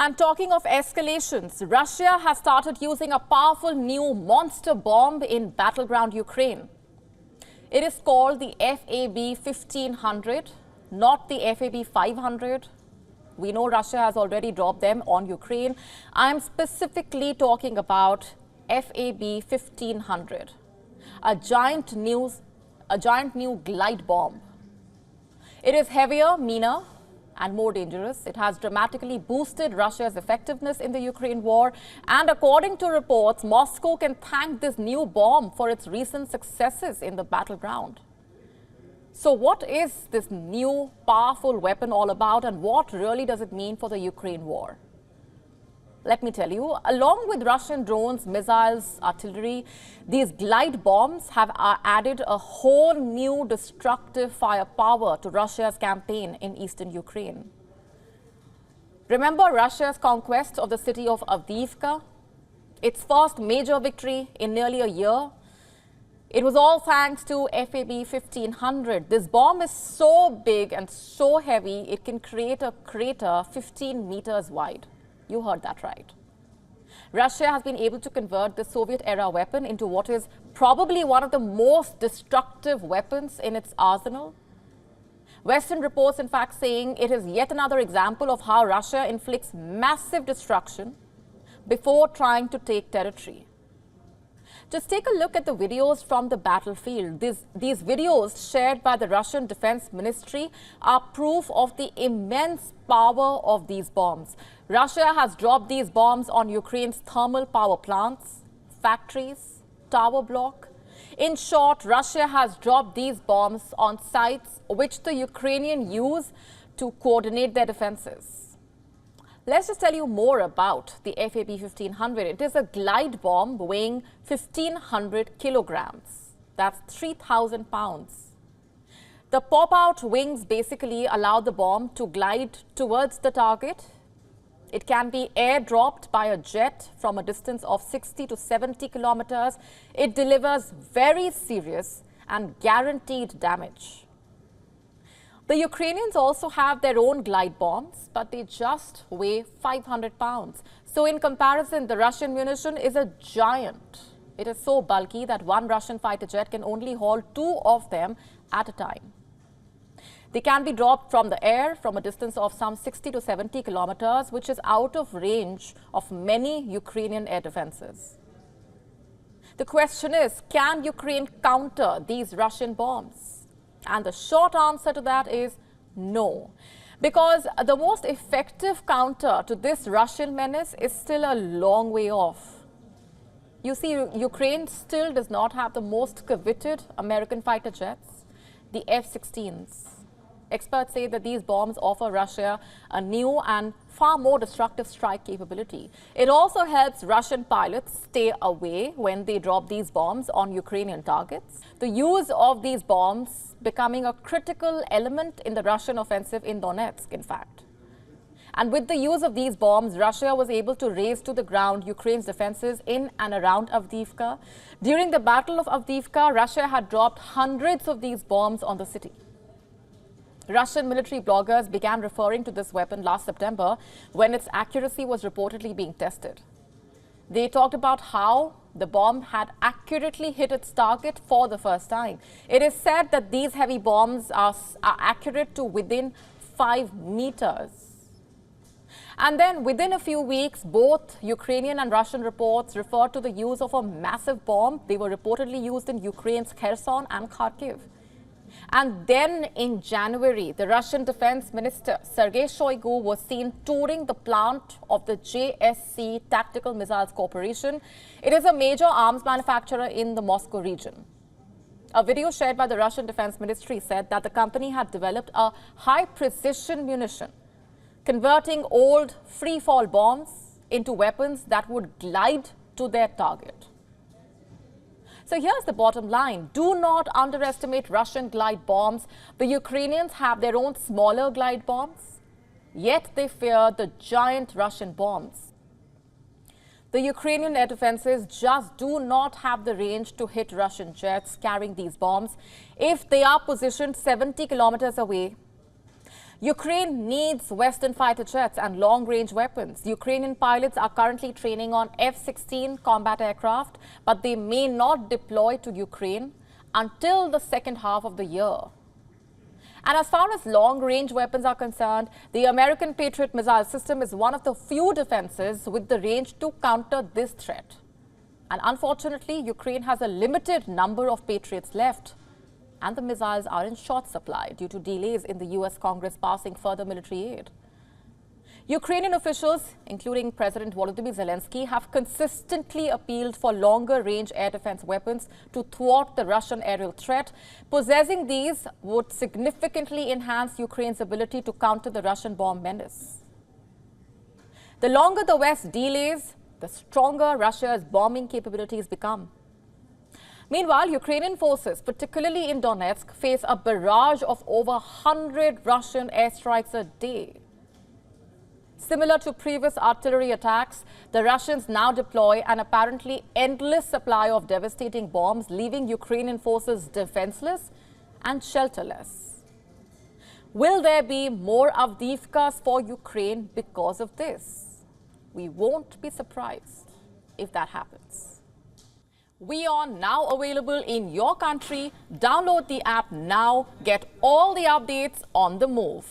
And talking of escalations, Russia has started using a powerful new monster bomb in battleground Ukraine. It is called the FAB-1500, not the FAB-500. We know Russia has already dropped them on Ukraine. I'm specifically talking about FAB-1500, a giant new glide bomb. It is heavier, meaner, and more dangerous. It has dramatically boosted Russia's effectiveness in the Ukraine war. And according to reports, Moscow can thank this new bomb for its recent successes in the battleground. So what is this new powerful weapon all about, and what really does it mean for the Ukraine war? Let me tell you, along with Russian drones, missiles, artillery, these glide bombs have added a whole new destructive firepower to Russia's campaign in eastern Ukraine. Remember Russia's conquest of the city of Avdiivka? Its first major victory in nearly a year. It was all thanks to FAB-1500. This bomb is so big and so heavy, it can create a crater 15 meters wide. You heard that right. Russia has been able to convert the Soviet-era weapon into what is probably one of the most destructive weapons in its arsenal. Western reports, in fact, saying it is yet another example of how Russia inflicts massive destruction before trying to take territory. Just take a look at the videos from the battlefield. These videos shared by the Russian Defense Ministry are proof of the immense power of these bombs. Russia has dropped these bombs on Ukraine's thermal power plants, factories, tower block. In short, Russia has dropped these bombs on sites which the Ukrainians use to coordinate their defenses. Let's just tell you more about the FAB-1500. It is a glide bomb weighing 1,500 kilograms. That's 3,000 pounds. The pop-out wings basically allow the bomb to glide towards the target. It can be airdropped by a jet from a distance of 60 to 70 kilometers. It delivers very serious and guaranteed damage. The Ukrainians also have their own glide bombs, but they just weigh 500 pounds. So in comparison, the Russian munition is a giant. It is so bulky that one Russian fighter jet can only haul 2 of them at a time. They can be dropped from the air from a distance of some 60 to 70 kilometers, which is out of range of many Ukrainian air defenses. The question is, can Ukraine counter these Russian bombs? And the short answer to that is no, because the most effective counter to this Russian menace is still a long way off. You see, Ukraine still does not have the most coveted American fighter jets, the F-16s. Experts say that these bombs offer Russia a new and far more destructive strike capability. It also helps Russian pilots stay away when they drop these bombs on Ukrainian targets. The use of these bombs becoming a critical element in the Russian offensive in Donetsk, in fact. And with the use of these bombs, Russia was able to raze to the ground Ukraine's defenses in and around Avdiivka. During the Battle of Avdiivka, Russia had dropped hundreds of these bombs on the city. Russian military bloggers began referring to this weapon last September when its accuracy was reportedly being tested. They talked about how the bomb had accurately hit its target for the first time. It is said that these heavy bombs are accurate to within 5 meters. And then within a few weeks, both Ukrainian and Russian reports referred to the use of a massive bomb. They were reportedly used in Ukraine's Kherson and Kharkiv. And then in January, the Russian Defense Minister Sergei Shoigu was seen touring the plant of the JSC Tactical Missiles Corporation. It is a major arms manufacturer in the Moscow region. A video shared by the Russian Defense Ministry said that the company had developed a high-precision munition, converting old free-fall bombs into weapons that would glide to their target. So here's the bottom line. Do not underestimate Russian glide bombs. The Ukrainians have their own smaller glide bombs, yet they fear the giant Russian bombs. The Ukrainian air defenses just do not have the range to hit Russian jets carrying these bombs if they are positioned 70 kilometers away. Ukraine needs Western fighter jets and long-range weapons. Ukrainian pilots are currently training on F-16 combat aircraft, but they may not deploy to Ukraine until the second half of the year. And as far as long-range weapons are concerned, the American Patriot missile system is one of the few defenses with the range to counter this threat. And unfortunately, Ukraine has a limited number of Patriots left, and the missiles are in short supply due to delays in the US Congress passing further military aid. Ukrainian officials, including President Volodymyr Zelensky, have consistently appealed for longer-range air defense weapons to thwart the Russian aerial threat. Possessing these would significantly enhance Ukraine's ability to counter the Russian bomb menace. The longer the West delays, the stronger Russia's bombing capabilities become. Meanwhile, Ukrainian forces, particularly in Donetsk, face a barrage of over 100 Russian airstrikes a day. Similar to previous artillery attacks, the Russians now deploy an apparently endless supply of devastating bombs, leaving Ukrainian forces defenseless and shelterless. Will there be more Avdiivkas for Ukraine because of this? We won't be surprised if that happens. We are now available in your country. Download the app now. Get all the updates on the move.